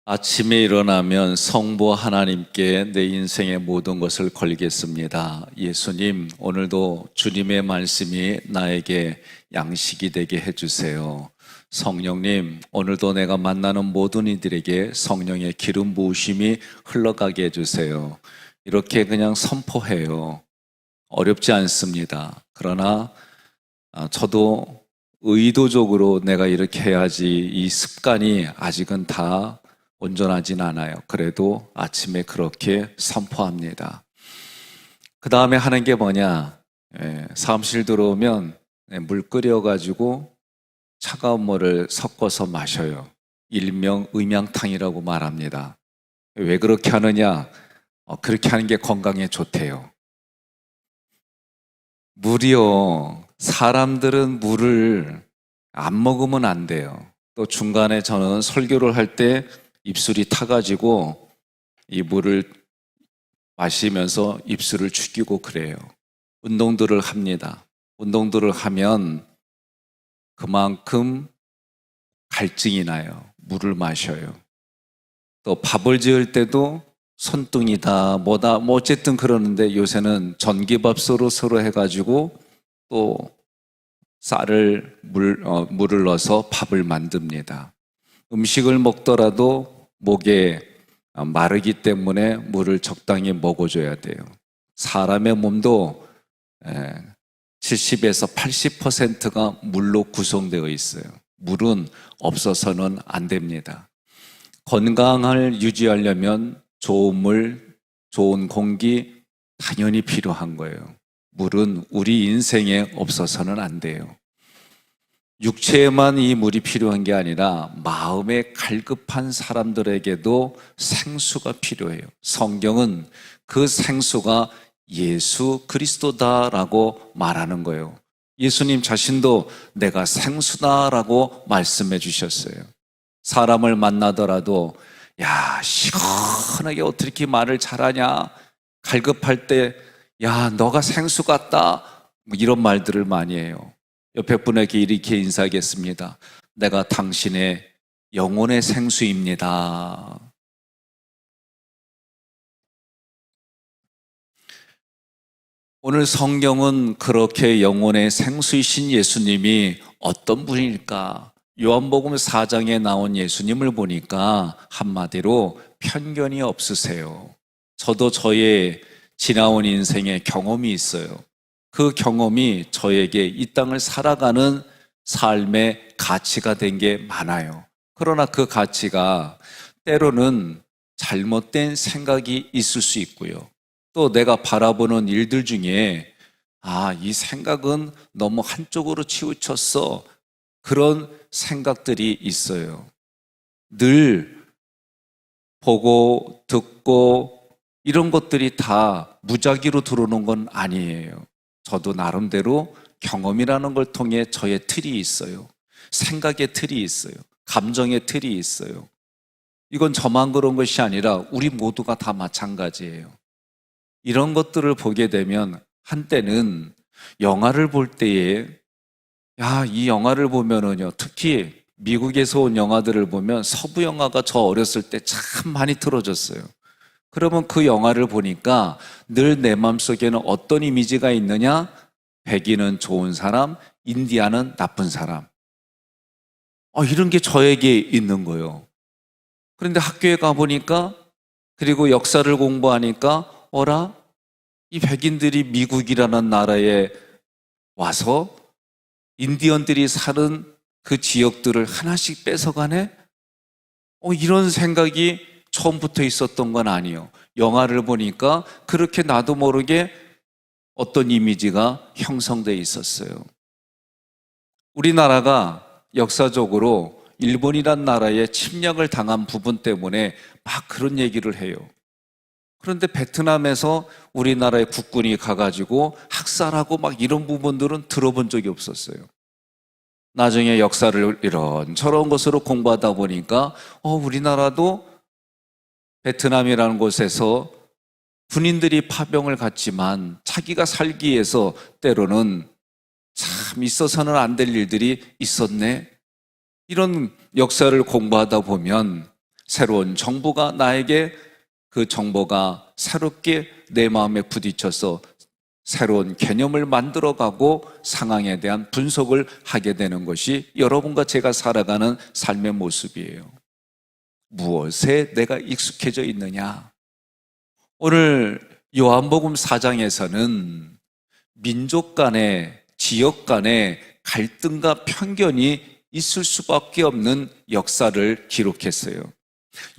아침에 일어나면 성부 하나님께 내 인생의 모든 것을 걸겠습니다. 예수님, 오늘도 주님의 말씀이 나에게 양식이 되게 해주세요. 성령님, 오늘도 내가 만나는 모든 이들에게 성령의 기름 부으심이 흘러가게 해주세요. 이렇게 그냥 선포해요. 어렵지 않습니다. 그러나 저도 의도적으로 내가 이렇게 해야지 이 습관이 아직은 다 온전하진 않아요. 그래도 아침에 그렇게 선포합니다. 그 다음에 하는 게 뭐냐? 사무실 들어오면 물 끓여가지고 차가운 물을 섞어서 마셔요. 일명 의명탕이라고 말합니다. 왜 그렇게 하느냐? 그렇게 하는 게 건강에 좋대요. 물이요, 사람들은 물을 안 먹으면 안 돼요. 또 중간에 저는 설교를 할 때 입술이 타가지고 이 물을 마시면서 입술을 죽이고 그래요. 운동들을 합니다. 운동들을 하면 그만큼 갈증이 나요. 물을 마셔요. 또 밥을 지을 때도 손등이다 뭐다 뭐 어쨌든 그러는데 요새는 전기밥솥으로 해가지고 또 쌀을 물을 넣어서 밥을 만듭니다. 음식을 먹더라도 목에 마르기 때문에 물을 적당히 먹어줘야 돼요. 사람의 몸도 70에서 80%가 물로 구성되어 있어요. 물은 없어서는 안 됩니다. 건강을 유지하려면 좋은 물, 좋은 공기 당연히 필요한 거예요. 물은 우리 인생에 없어서는 안 돼요. 육체에만 이 물이 필요한 게 아니라 마음에 갈급한 사람들에게도 생수가 필요해요. 성경은 그 생수가 예수 그리스도다라고 말하는 거예요. 예수님 자신도 내가 생수다라고 말씀해 주셨어요. 사람을 만나더라도 야, 시원하게 어떻게 이렇게 말을 잘하냐? 갈급할 때 야, 너가 생수 같다. 이런 말들을 많이 해요. 옆에 분에게 이렇게 인사하겠습니다. 내가 당신의 영혼의 생수입니다. 오늘 성경은 그렇게 영혼의 생수이신 예수님이 어떤 분일까? 요한복음 4장에 나온 예수님을 보니까 한마디로 편견이 없으세요. 저도 저의 지나온 인생의 경험이 있어요. 그 경험이 저에게 이 땅을 살아가는 삶의 가치가 된 게 많아요. 그러나 그 가치가 때로는 잘못된 생각이 있을 수 있고요. 또 내가 바라보는 일들 중에 이 생각은 너무 한쪽으로 치우쳤어. 그런 생각들이 있어요. 늘 보고 듣고 이런 것들이 다 무작위로 들어오는 건 아니에요. 저도 나름대로 경험이라는 걸 통해 저의 틀이 있어요. 생각의 틀이 있어요. 감정의 틀이 있어요. 이건 저만 그런 것이 아니라 우리 모두가 다 마찬가지예요. 이런 것들을 보게 되면 한때는 영화를 볼 때에 이 영화를 보면은요, 특히 미국에서 온 영화들을 보면 서부 영화가 저 어렸을 때 참 많이 틀어졌어요. 그러면 그 영화를 보니까 늘 내 마음속에는 어떤 이미지가 있느냐? 백인은 좋은 사람, 인디아는 나쁜 사람. 이런 게 저에게 있는 거예요. 그런데 학교에 가보니까, 그리고 역사를 공부하니까 이 백인들이 미국이라는 나라에 와서 인디언들이 사는 그 지역들을 하나씩 뺏어가네? 이런 생각이 처음부터 있었던 건 아니에요. 영화를 보니까 그렇게 나도 모르게 어떤 이미지가 형성되어 있었어요. 우리나라가 역사적으로 일본이란 나라에 침략을 당한 부분 때문에 막 그런 얘기를 해요. 그런데 베트남에서 우리나라의 국군이 가가지고 학살하고 막 이런 부분들은 들어본 적이 없었어요. 나중에 역사를 이런저런 것으로 공부하다 보니까 우리나라도 베트남이라는 곳에서 군인들이 파병을 갔지만 자기가 살기 위해서 때로는 참 있어서는 안 될 일들이 있었네. 이런 역사를 공부하다 보면 새로운 정보가 나에게 그 정보가 새롭게 내 마음에 부딪혀서 새로운 개념을 만들어가고 상황에 대한 분석을 하게 되는 것이 여러분과 제가 살아가는 삶의 모습이에요. 무엇에 내가 익숙해져 있느냐? 오늘 요한복음 4장에서는 민족 간의, 지역 간의 갈등과 편견이 있을 수밖에 없는 역사를 기록했어요.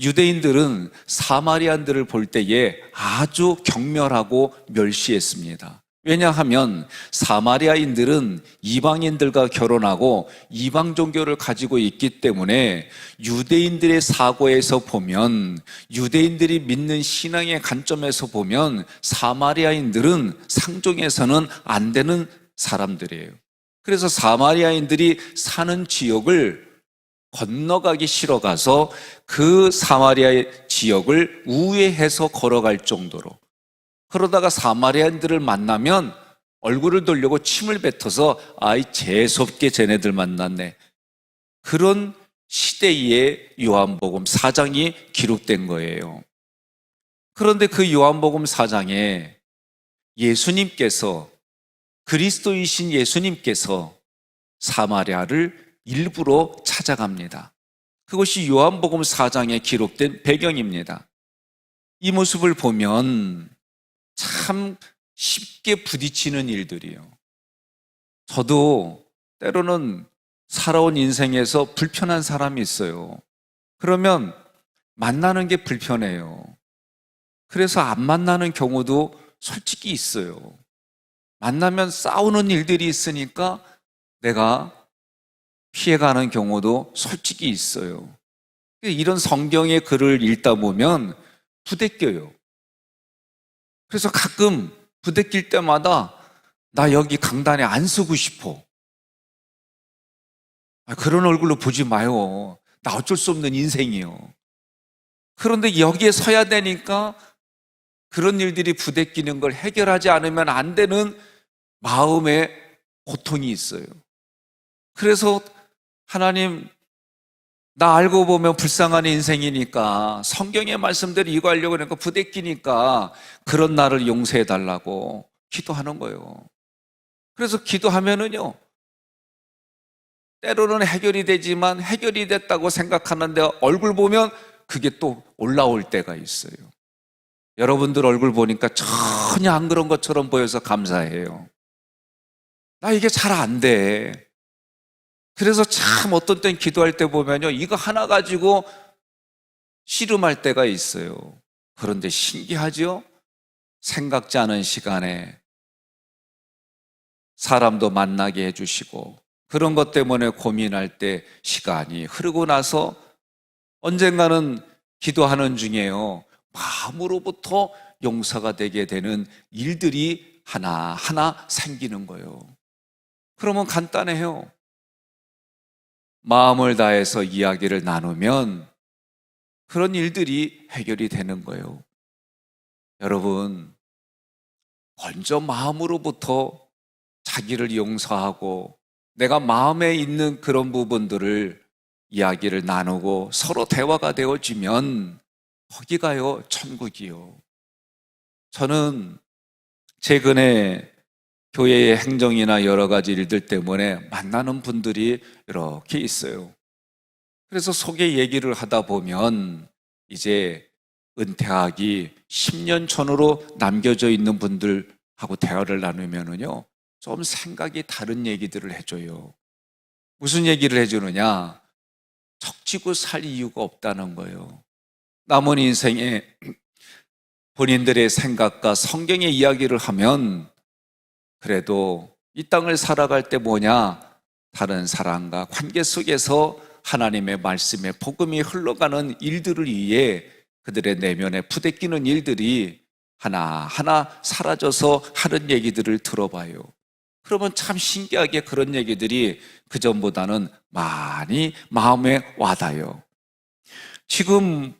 유대인들은 사마리안들을 볼 때에 아주 경멸하고 멸시했습니다. 왜냐하면 사마리아인들은 이방인들과 결혼하고 이방 종교를 가지고 있기 때문에 유대인들의 사고에서 보면, 유대인들이 믿는 신앙의 관점에서 보면 사마리아인들은 상종해서는 안 되는 사람들이에요. 그래서 사마리아인들이 사는 지역을 건너가기 싫어가서 그 사마리아의 지역을 우회해서 걸어갈 정도로, 그러다가 사마리아인들을 만나면 얼굴을 돌리고 침을 뱉어서 아이 재수없게 쟤네들 만났네, 그런 시대의 요한복음 4장이 기록된 거예요. 그런데 그 요한복음 4장에 예수님께서, 그리스도이신 예수님께서 사마리아를 일부러 찾아갑니다. 그것이 요한복음 4장에 기록된 배경입니다. 이 모습을 보면 참 쉽게 부딪히는 일들이에요. 저도 때로는 살아온 인생에서 불편한 사람이 있어요. 그러면 만나는 게 불편해요. 그래서 안 만나는 경우도 솔직히 있어요. 만나면 싸우는 일들이 있으니까 내가 피해가는 경우도 솔직히 있어요. 이런 성경의 글을 읽다 보면 부대껴요. 그래서 가끔 부대낄 때마다 나 여기 강단에 안 서고 싶어. 그런 얼굴로 보지 마요. 나 어쩔 수 없는 인생이에요. 그런데 여기에 서야 되니까 그런 일들이 부대끼는 걸 해결하지 않으면 안 되는 마음의 고통이 있어요. 그래서 하나님, 나 알고 보면 불쌍한 인생이니까 성경의 말씀대로 이거 하려고 하니까 부대끼니까 그런 나를 용서해 달라고 기도하는 거예요. 그래서 기도하면은요, 때로는 해결이 되지만 해결이 됐다고 생각하는데 얼굴 보면 그게 또 올라올 때가 있어요. 여러분들 얼굴 보니까 전혀 안 그런 것처럼 보여서 감사해요. 나 이게 잘 안 돼. 그래서 참 어떤 땐 기도할 때 보면요, 이거 하나 가지고 씨름할 때가 있어요. 그런데 신기하죠? 생각지 않은 시간에 사람도 만나게 해주시고, 그런 것 때문에 고민할 때 시간이 흐르고 나서 언젠가는 기도하는 중에요, 마음으로부터 용서가 되게 되는 일들이 하나하나 생기는 거예요. 그러면 간단해요. 마음을 다해서 이야기를 나누면 그런 일들이 해결이 되는 거예요. 여러분, 먼저 마음으로부터 자기를 용서하고 내가 마음에 있는 그런 부분들을 이야기를 나누고 서로 대화가 되어지면 거기가요, 천국이요. 저는 최근에 교회의 행정이나 여러 가지 일들 때문에 만나는 분들이 이렇게 있어요. 그래서 속에 얘기를 하다 보면 이제 은퇴하기 10년 전으로 남겨져 있는 분들하고 대화를 나누면은요, 좀 생각이 다른 얘기들을 해줘요. 무슨 얘기를 해주느냐? 척지고 살 이유가 없다는 거예요. 남은 인생에 본인들의 생각과 성경의 이야기를 하면 그래도 이 땅을 살아갈 때 뭐냐? 다른 사람과 관계 속에서 하나님의 말씀에 복음이 흘러가는 일들을 위해 그들의 내면에 부대끼는 일들이 하나하나 사라져서 하는 얘기들을 들어봐요. 그러면 참 신기하게 그런 얘기들이 그전보다는 많이 마음에 와닿아요. 지금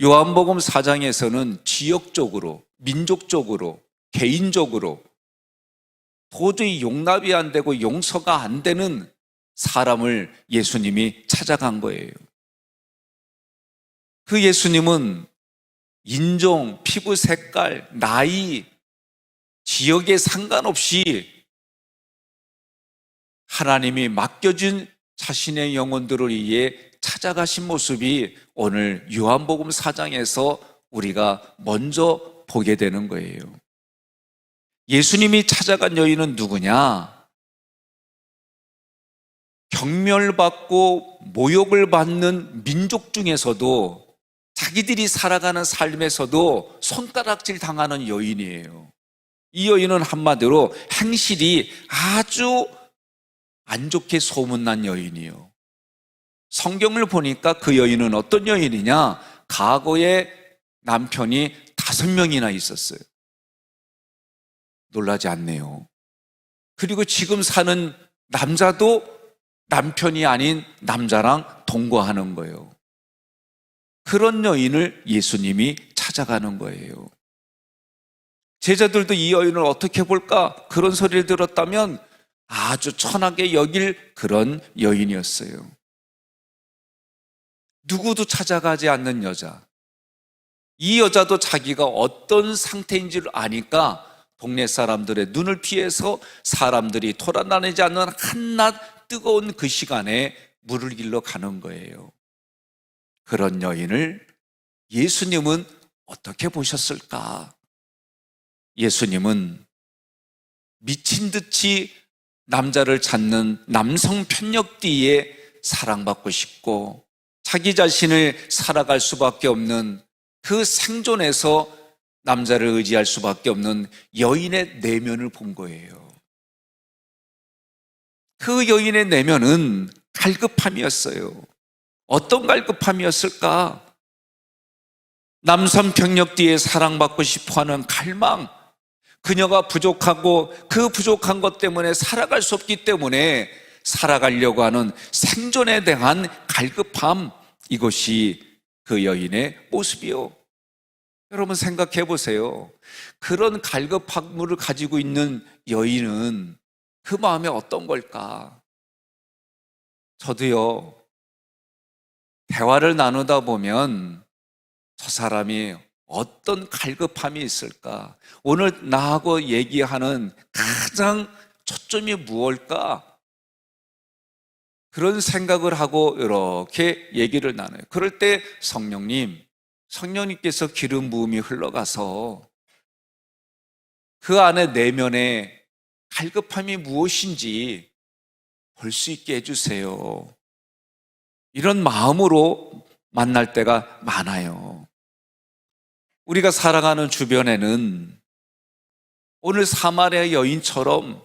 요한복음 4장에서는 지역적으로, 민족적으로, 개인적으로 도저히 용납이 안 되고 용서가 안 되는 사람을 예수님이 찾아간 거예요. 그 예수님은 인종, 피부 색깔, 나이, 지역에 상관없이 하나님이 맡겨준 자신의 영혼들을 위해 찾아가신 모습이 오늘 요한복음 4장에서 우리가 먼저 보게 되는 거예요. 예수님이 찾아간 여인은 누구냐? 경멸받고 모욕을 받는 민족 중에서도 자기들이 살아가는 삶에서도 손가락질 당하는 여인이에요. 이 여인은 한마디로 행실이 아주 안 좋게 소문난 여인이에요. 성경을 보니까 그 여인은 어떤 여인이냐? 과거에 남편이 5명이나 있었어요. 놀라지 않네요. 그리고 지금 사는 남자도 남편이 아닌 남자랑 동거하는 거예요. 그런 여인을 예수님이 찾아가는 거예요. 제자들도 이 여인을 어떻게 볼까? 그런 소리를 들었다면 아주 천하게 여길 그런 여인이었어요. 누구도 찾아가지 않는 여자. 이 여자도 자기가 어떤 상태인 줄 아니까 동네 사람들의 눈을 피해서 사람들이 돌아다니지 않는 한낮 뜨거운 그 시간에 물을 길러 가는 거예요. 그런 여인을 예수님은 어떻게 보셨을까? 예수님은 미친 듯이 남자를 찾는 남성 편력뒤에 사랑받고 싶고 자기 자신을 살아갈 수밖에 없는 그 생존에서 남자를 의지할 수밖에 없는 여인의 내면을 본 거예요. 그 여인의 내면은 갈급함이었어요. 어떤 갈급함이었을까? 남성 병력뒤에 사랑받고 싶어하는 갈망, 그녀가 부족하고 그 부족한 것 때문에 살아갈 수 없기 때문에 살아가려고 하는 생존에 대한 갈급함, 이것이 그 여인의 모습이요. 여러분 생각해 보세요. 그런 갈급함을 가지고 있는 여인은 그 마음이 어떤 걸까? 저도요, 대화를 나누다 보면 저 사람이 어떤 갈급함이 있을까? 오늘 나하고 얘기하는 가장 초점이 무엇일까? 그런 생각을 하고 이렇게 얘기를 나눠요. 그럴 때 성령님께서 기름 부음이 흘러가서 그 안에 내면에 갈급함이 무엇인지 볼 수 있게 해주세요. 이런 마음으로 만날 때가 많아요. 우리가 살아가는 주변에는 오늘 사마리아 여인처럼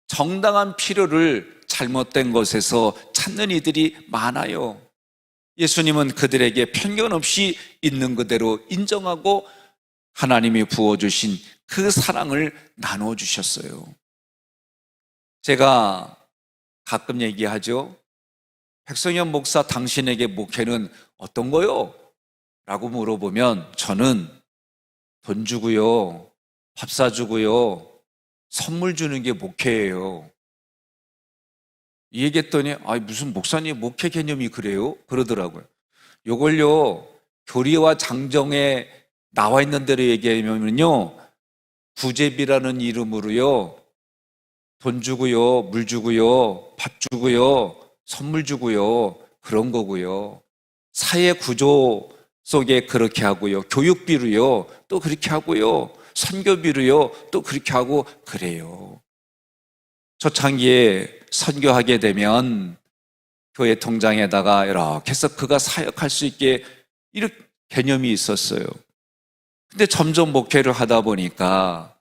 정당한 필요를 잘못된 것에서 찾는 이들이 많아요. 예수님은 그들에게 편견 없이 있는 그대로 인정하고 하나님이 부어주신 그 사랑을 나눠주셨어요. 제가 가끔 얘기하죠. 백성현 목사, 당신에게 목회는 어떤 거요? 라고 물어보면 저는 돈 주고요, 밥 사주고요, 선물 주는 게 목회예요. 이 얘기했더니 무슨 목사님 목회 개념이 그래요? 그러더라고요. 요걸요, 교리와 장정에 나와 있는 대로 얘기하면요, 구제비라는 이름으로요, 돈 주고요, 물 주고요, 밥 주고요, 선물 주고요, 그런 거고요. 사회 구조 속에 그렇게 하고요, 교육비로요, 또 그렇게 하고요, 선교비로요, 또 그렇게 하고 그래요. 초창기에 선교하게 되면 교회 통장에다가 이렇게 해서 그가 사역할 수 있게 이런 개념이 있었어요. 근데 점점 목회를 하다 보니까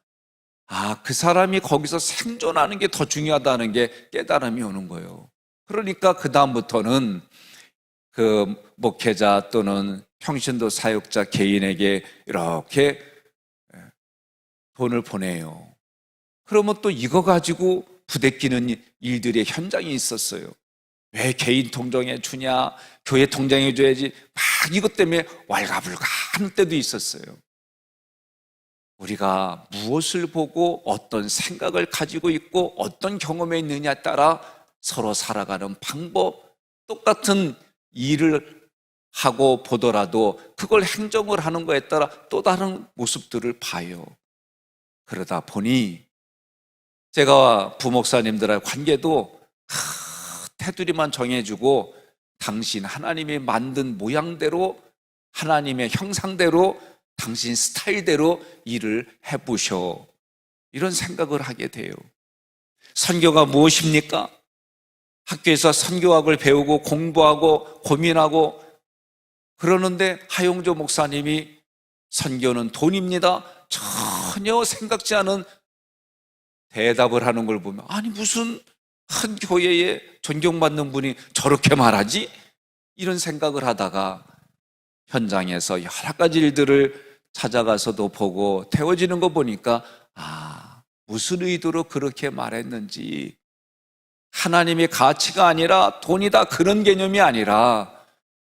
그 사람이 거기서 생존하는 게 더 중요하다는 게 깨달음이 오는 거예요. 그러니까 그 다음부터는 그 목회자 또는 평신도 사역자 개인에게 이렇게 돈을 보내요. 그러면 또 이거 가지고 부대끼는 일들의 현장이 있었어요. 왜 개인 통장에 주냐, 교회 통장에 줘야지, 막 이것 때문에 왈가불가 하는 때도 있었어요. 우리가 무엇을 보고 어떤 생각을 가지고 있고 어떤 경험에 있느냐에 따라 서로 살아가는 방법, 똑같은 일을 하고 보더라도 그걸 행정을 하는 거에 따라 또 다른 모습들을 봐요. 그러다 보니 제가 부목사님들의 관계도 테두리만 정해주고 당신 하나님이 만든 모양대로 하나님의 형상대로 당신 스타일대로 일을 해보셔, 이런 생각을 하게 돼요. 선교가 무엇입니까? 학교에서 선교학을 배우고 공부하고 고민하고 그러는데 하용조 목사님이 선교는 돈입니다, 전혀 생각지 않은 대답을 하는 걸 보면, 아니 무슨 한 교회에 존경받는 분이 저렇게 말하지? 이런 생각을 하다가 현장에서 여러 가지 일들을 찾아가서도 보고 태워지는 거 보니까 무슨 의도로 그렇게 말했는지, 하나님의 가치가 아니라 돈이다 그런 개념이 아니라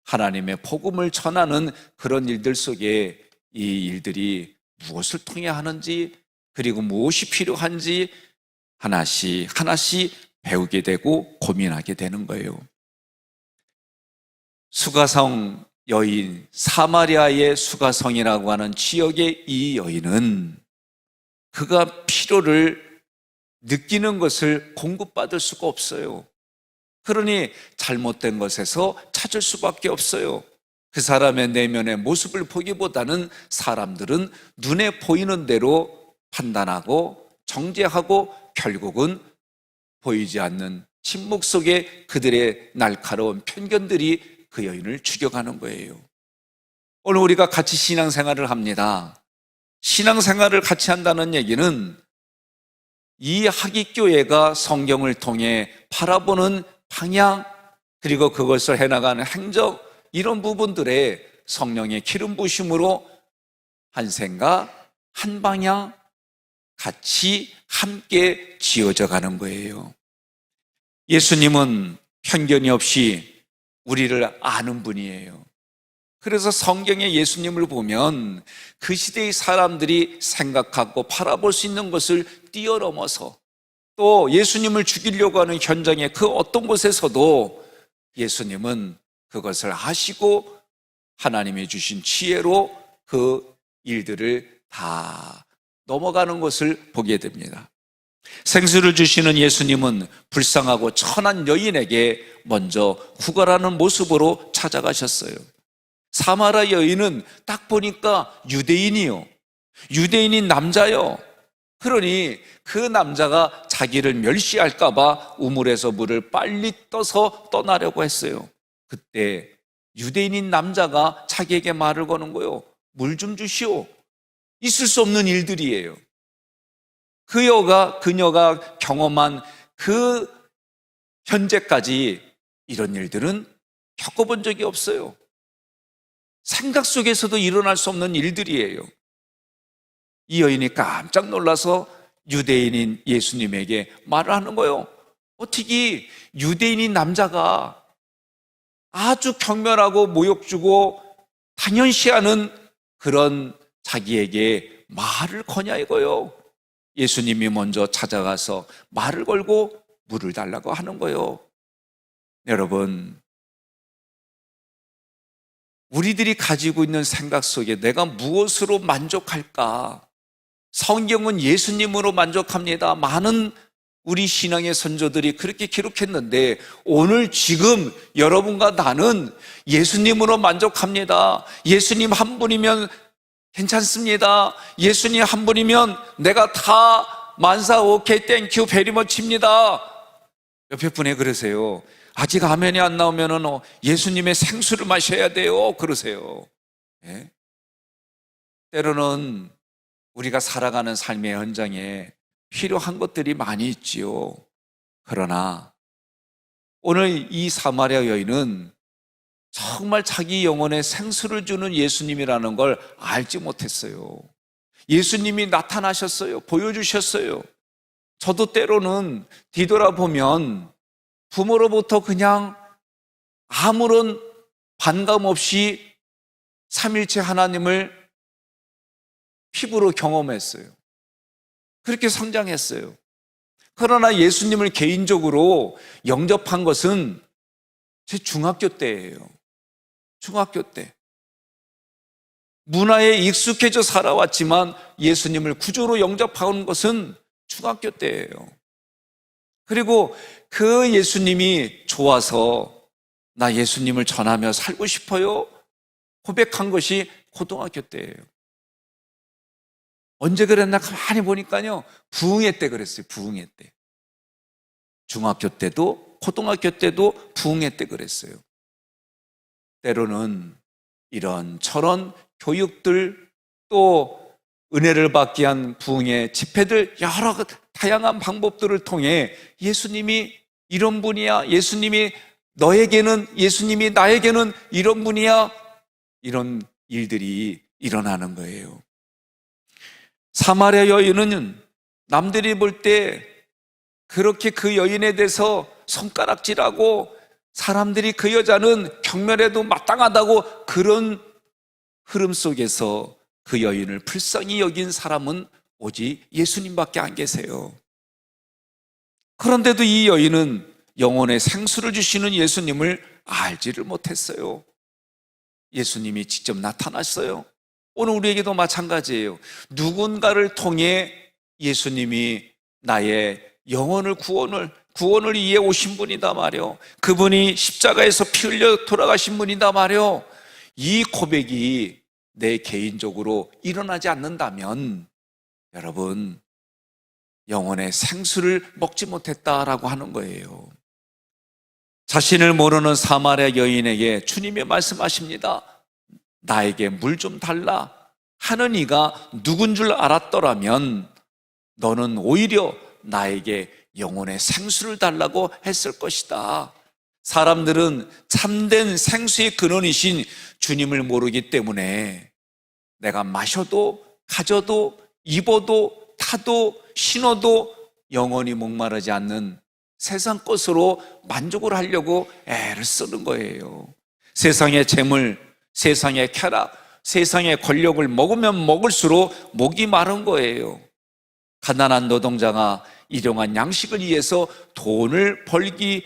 하나님의 복음을 전하는 그런 일들 속에 이 일들이 무엇을 통해 하는지, 그리고 무엇이 필요한지 하나씩 하나씩 배우게 되고 고민하게 되는 거예요. 수가성 여인, 사마리아의 수가성이라고 하는 지역의 이 여인은 그가 필요를 느끼는 것을 공급받을 수가 없어요. 그러니 잘못된 것에서 찾을 수밖에 없어요. 그 사람의 내면의 모습을 보기보다는 사람들은 눈에 보이는 대로 판단하고 정죄하고 결국은 보이지 않는 침묵 속에 그들의 날카로운 편견들이 그 여인을 죽여가는 거예요. 오늘 우리가 같이 신앙생활을 합니다. 신앙생활을 같이 한다는 얘기는 이 학위교회가 성경을 통해 바라보는 방향, 그리고 그것을 해나가는 행정, 이런 부분들에 성령의 기름 부심으로 한 생각, 한 방향 같이 함께 지어져 가는 거예요. 예수님은 편견이 없이 우리를 아는 분이에요. 그래서 성경에 예수님을 보면 그 시대의 사람들이 생각하고 바라볼 수 있는 것을 뛰어넘어서 또 예수님을 죽이려고 하는 현장의 그 어떤 곳에서도 예수님은 그것을 아시고 하나님이 주신 지혜로 그 일들을 다 넘어가는 것을 보게 됩니다. 생수를 주시는 예수님은 불쌍하고 천한 여인에게 먼저 구걸하는 모습으로 찾아가셨어요. 사마리아 여인은 딱 보니까 유대인이요, 유대인인 남자요. 그러니 그 남자가 자기를 멸시할까 봐 우물에서 물을 빨리 떠서 떠나려고 했어요. 그때 유대인인 남자가 자기에게 말을 거는 거예요. 물 좀 주시오. 있을 수 없는 일들이에요. 그녀가 경험한 그 현재까지 이런 일들은 겪어본 적이 없어요. 생각 속에서도 일어날 수 없는 일들이에요. 이 여인이 깜짝 놀라서 유대인인 예수님에게 말을 하는 거예요. 어떻게 유대인인 남자가 아주 경멸하고 모욕 주고 당연시하는 그런 자기에게 말을 거냐 이거요. 예수님이 먼저 찾아가서 말을 걸고 물을 달라고 하는 거예요. 여러분, 우리들이 가지고 있는 생각 속에 내가 무엇으로 만족할까? 성경은 예수님으로 만족합니다. 많은 우리 신앙의 선조들이 그렇게 기록했는데 오늘 지금 여러분과 나는 예수님으로 만족합니다. 예수님 한 분이면 괜찮습니다. 예수님 한 분이면 내가 다 만사 오케이 땡큐 베리머치입니다. 옆에 분에 그러세요. 아직 아멘이 안 나오면 예수님의 생수를 마셔야 돼요. 그러세요. 예? 때로는 우리가 살아가는 삶의 현장에 필요한 것들이 많이 있지요. 그러나 오늘 이 사마리아 여인은 정말 자기 영혼에 생수를 주는 예수님이라는 걸 알지 못했어요. 예수님이 나타나셨어요. 보여주셨어요. 저도 때로는 뒤돌아보면 부모로부터 그냥 아무런 반감 없이 삼일체 하나님을 피부로 경험했어요. 그렇게 성장했어요. 그러나 예수님을 개인적으로 영접한 것은 제 중학교 때예요. 중학교 때. 문화에 익숙해져 살아왔지만 예수님을 구주로 영접한 것은 중학교 때예요. 그리고 그 예수님이 좋아서 나 예수님을 전하며 살고 싶어요 고백한 것이 고등학교 때예요. 언제 그랬나 가만히 보니까요, 부흥회 때 그랬어요. 부흥회 때. 중학교 때도 고등학교 때도 부흥회 때 그랬어요. 때로는 이런저런 교육들, 또 은혜를 받기 위한 부흥회 집회들, 여러 다양한 방법들을 통해 예수님이 이런 분이야, 예수님이 너에게는, 예수님이 나에게는 이런 분이야, 이런 일들이 일어나는 거예요. 사마리아 여인은 남들이 볼 때 그렇게 그 여인에 대해서 손가락질하고 사람들이 그 여자는 경멸해도 마땅하다고, 그런 흐름 속에서 그 여인을 불쌍히 여긴 사람은 오직 예수님밖에 안 계세요. 그런데도 이 여인은 영혼의 생수를 주시는 예수님을 알지를 못했어요. 예수님이 직접 나타났어요. 오늘 우리에게도 마찬가지예요. 누군가를 통해 예수님이 나의 영혼을 구원을 위해 오신 분이다 말이요, 그분이 십자가에서 피 흘려 돌아가신 분이다 말이요, 이 고백이 내 개인적으로 일어나지 않는다면 여러분, 영혼의 생수를 먹지 못했다라고 하는 거예요. 자신을 모르는 사마리아 여인에게 주님이 말씀하십니다. 나에게 물 좀 달라 하는 이가 누군 줄 알았더라면 너는 오히려 나에게 영혼의 생수를 달라고 했을 것이다. 사람들은 참된 생수의 근원이신 주님을 모르기 때문에 내가 마셔도 가져도 입어도 타도 신어도 영원히 목마르지 않는 세상 것으로 만족을 하려고 애를 쓰는 거예요. 세상의 재물, 세상의 쾌락, 세상의 권력을 먹으면 먹을수록 목이 마른 거예요. 가난한 노동자가 일용한 양식을 위해서 돈을 벌기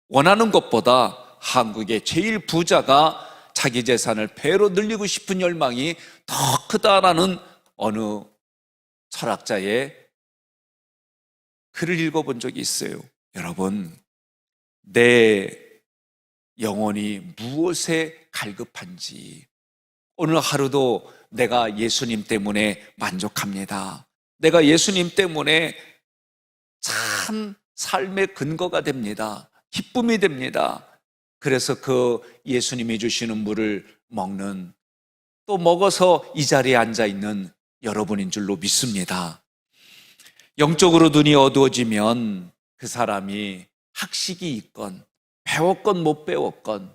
원하는 것보다 한국의 제일 부자가 자기 재산을 배로 늘리고 싶은 열망이 더 크다라는 어느 철학자의 글을 읽어본 적이 있어요. 여러분, 내 영혼이 무엇에 갈급한지, 오늘 하루도 내가 예수님 때문에 만족합니다. 내가 예수님 때문에 참 삶의 근거가 됩니다. 기쁨이 됩니다. 그래서 그 예수님이 주시는 물을 먹는, 또 먹어서 이 자리에 앉아 있는 여러분인 줄로 믿습니다. 영적으로 눈이 어두워지면 그 사람이 학식이 있건 배웠건 못 배웠건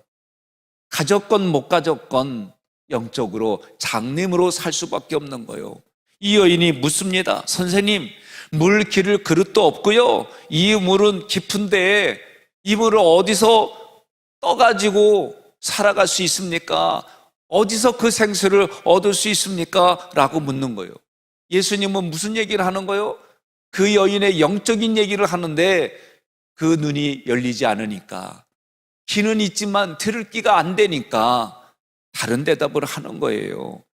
가졌건 못 가졌건 영적으로 장님으로 살 수밖에 없는 거예요. 이 여인이 묻습니다. 선생님, 물 기를 그릇도 없고요, 이 물은 깊은데 이 물을 어디서 떠가지고 살아갈 수 있습니까? 어디서 그 생수를 얻을 수 있습니까? 라고 묻는 거예요. 예수님은 무슨 얘기를 하는 거예요? 그 여인의 영적인 얘기를 하는데 그 눈이 열리지 않으니까, 귀는 있지만 들을 귀가 안 되니까 다른 대답을 하는 거예요.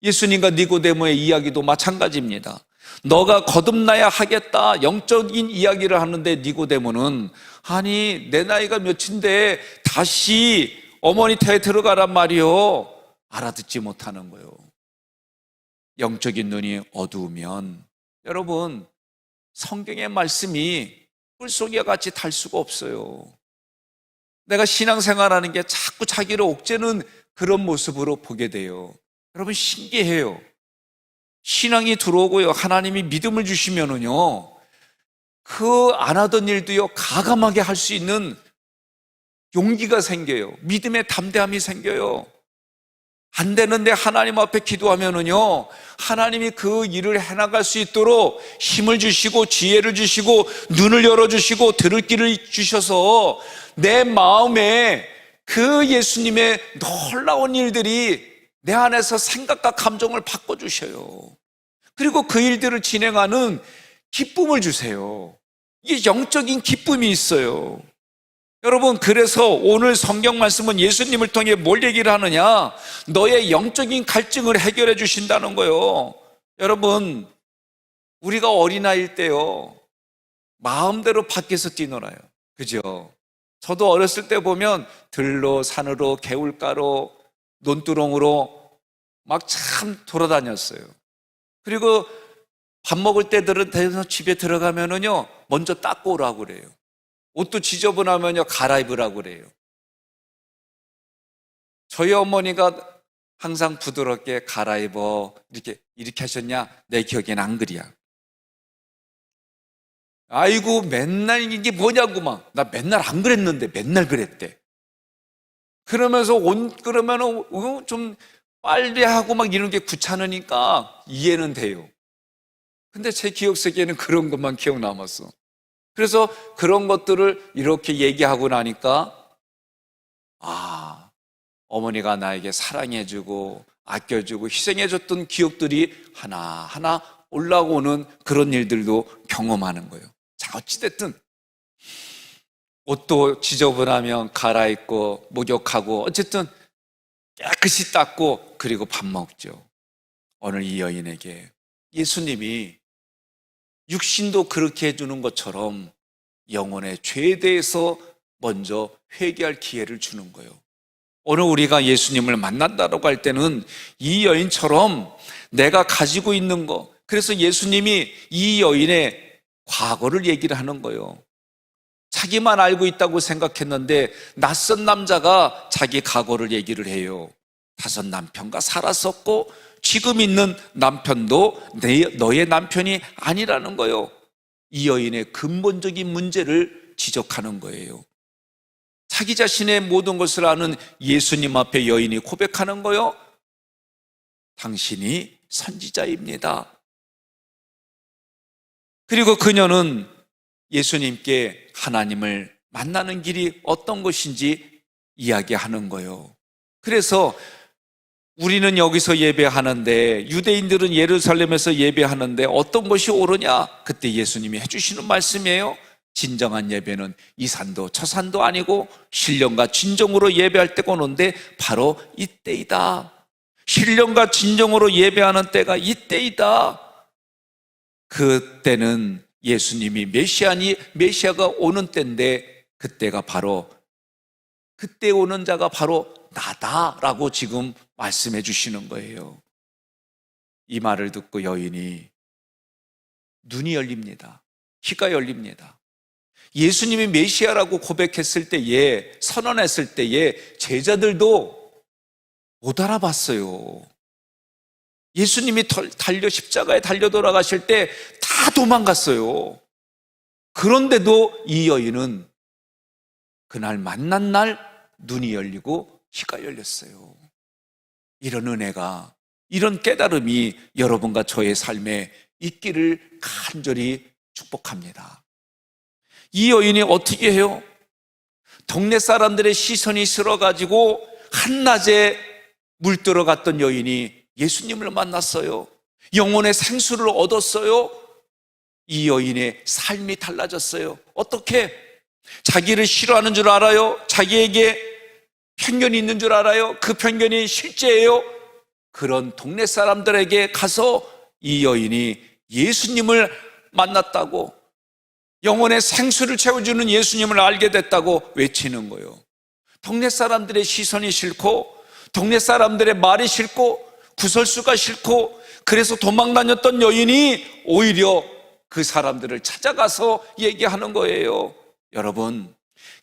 예수님과 니고데모의 이야기도 마찬가지입니다. 너가 거듭나야 하겠다, 영적인 이야기를 하는데 니고데모는 아니 내 나이가 몇인데 다시 어머니 태에 들어가란 말이요, 알아듣지 못하는 거예요. 영적인 눈이 어두우면 여러분, 성경의 말씀이 꿀송이와 같이 달 수가 없어요. 내가 신앙생활하는 게 자꾸 자기를 옥죄는 그런 모습으로 보게 돼요. 여러분, 신기해요. 신앙이 들어오고요, 하나님이 믿음을 주시면은요, 그 안 하던 일도요 가감하게 할 수 있는 용기가 생겨요. 믿음의 담대함이 생겨요. 안 되는데 하나님 앞에 기도하면은요, 하나님이 그 일을 해나갈 수 있도록 힘을 주시고 지혜를 주시고 눈을 열어주시고 들을 길을 주셔서 내 마음에 그 예수님의 놀라운 일들이 내 안에서 생각과 감정을 바꿔주셔요. 그리고 그 일들을 진행하는 기쁨을 주세요. 이게 영적인 기쁨이 있어요. 여러분, 그래서 오늘 성경 말씀은 예수님을 통해 뭘 얘기를 하느냐? 너의 영적인 갈증을 해결해 주신다는 거예요. 여러분, 우리가 어린아이일 때요, 마음대로 밖에서 뛰놀아요. 그죠? 저도 어렸을 때 보면 들로, 산으로, 개울가로, 논두렁으로 막 참 돌아다녔어요. 그리고 밥 먹을 때들은 대해서 집에 들어가면은요, 먼저 닦고 오라고 그래요. 옷도 지저분하면요, 갈아입으라고 그래요. 저희 어머니가 항상 부드럽게 갈아입어, 이렇게 하셨냐? 내 기억엔 안 그리야. 아이고, 맨날 이게 뭐냐고 막. 나 맨날 안 그랬는데, 맨날 그랬대. 그러면서 그러면은 좀 빨리 하고 막 이런 게 귀찮으니까 이해는 돼요. 근데 제 기억 속에는 그런 것만 기억 남았어. 그래서 그런 것들을 이렇게 얘기하고 나니까, 아, 어머니가 나에게 사랑해주고 아껴주고 희생해줬던 기억들이 하나하나 올라오는 그런 일들도 경험하는 거예요. 자, 어찌됐든 옷도 지저분하면 갈아입고 목욕하고 어쨌든 깨끗이 닦고 그리고 밥 먹죠. 오늘 이 여인에게 예수님이 육신도 그렇게 해주는 것처럼 영혼의 죄에 대해서 먼저 회개할 기회를 주는 거예요. 오늘 우리가 예수님을 만난다고 할 때는 이 여인처럼 내가 가지고 있는 거, 그래서 예수님이 이 여인의 과거를 얘기를 하는 거예요. 자기만 알고 있다고 생각했는데 낯선 남자가 자기 과거를 얘기를 해요. 5 남편과 살았었고 지금 있는 남편도 너의 남편이 아니라는 거예요. 이 여인의 근본적인 문제를 지적하는 거예요. 자기 자신의 모든 것을 아는 예수님 앞에 여인이 고백하는 거예요. 당신이 선지자입니다. 그리고 그녀는 예수님께 하나님을 만나는 길이 어떤 것인지 이야기하는 거예요. 그래서 우리는 여기서 예배하는데 유대인들은 예루살렘에서 예배하는데 어떤 것이 옳으냐? 그때 예수님이 해주시는 말씀이에요. 진정한 예배는 이 산도 저 산도 아니고 신령과 진정으로 예배할 때가 오는데 바로 이때이다. 신령과 진정으로 예배하는 때가 이때이다. 그때는 예수님이 메시아가 오는 때인데 그때가 바로 그때 오는 자가 바로 나다라고 지금 말씀해 주시는 거예요. 이 말을 듣고 여인이 눈이 열립니다. 귀가 열립니다. 예수님이 메시아라고 고백했을 때에, 선언했을 때에 제자들도 못 알아봤어요. 예수님이 십자가에 달려 돌아가실 때 다 도망갔어요. 그런데도 이 여인은 그날 만난 날 눈이 열리고 귀가 열렸어요. 이런 은혜가, 이런 깨달음이 여러분과 저의 삶에 있기를 간절히 축복합니다. 이 여인이 어떻게 해요? 동네 사람들의 시선이 싫어가지고 한낮에 물들어 갔던 여인이 예수님을 만났어요. 영혼의 생수를 얻었어요. 이 여인의 삶이 달라졌어요. 어떻게? 자기를 싫어하는 줄 알아요? 자기에게 편견이 있는 줄 알아요? 그 편견이 실제예요? 그런 동네 사람들에게 가서 이 여인이 예수님을 만났다고, 영혼의 생수를 채워주는 예수님을 알게 됐다고 외치는 거예요. 동네 사람들의 시선이 싫고 동네 사람들의 말이 싫고 구설수가 싫고 그래서 도망다녔던 여인이 오히려 그 사람들을 찾아가서 얘기하는 거예요. 여러분,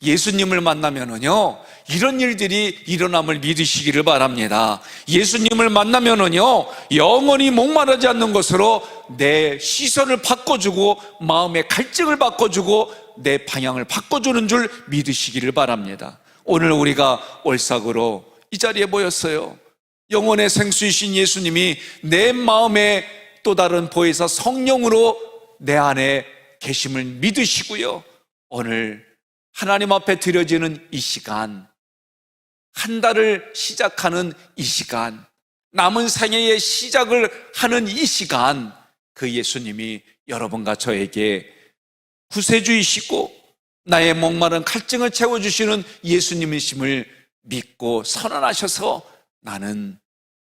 예수님을 만나면은요, 이런 일들이 일어남을 믿으시기를 바랍니다. 예수님을 만나면은요, 영원히 목마르지 않는 것으로 내 시선을 바꿔주고 마음의 갈증을 바꿔주고 내 방향을 바꿔주는 줄 믿으시기를 바랍니다. 오늘 우리가 올삭으로 이 자리에 모였어요. 영혼의 생수이신 예수님이 내 마음에 또 다른 보혜사 성령으로 내 안에 계심을 믿으시고요, 오늘 하나님 앞에 드려지는 이 시간, 한 달을 시작하는 이 시간, 남은 생애의 시작을 하는 이 시간, 그 예수님이 여러분과 저에게 구세주이시고 나의 목마른 갈증을 채워주시는 예수님이심을 믿고 선언하셔서 나는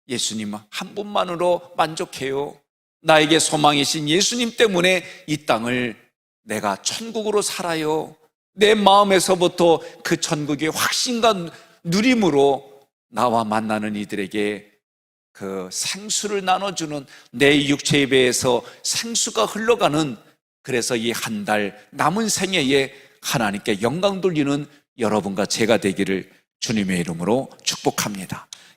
예수님 한 분만으로 만족해요. 나에게 소망이신 예수님 때문에 이 땅을 내가 천국으로 살아요. 내 마음에서부터 그 천국의 확신과 누림으로 나와 만나는 이들에게 그 생수를 나눠주는, 내 육체의 배에서 생수가 흘러가는, 그래서 이 한 달 남은 생애에 하나님께 영광 돌리는 여러분과 제가 되기를 주님의 이름으로 축복합니다.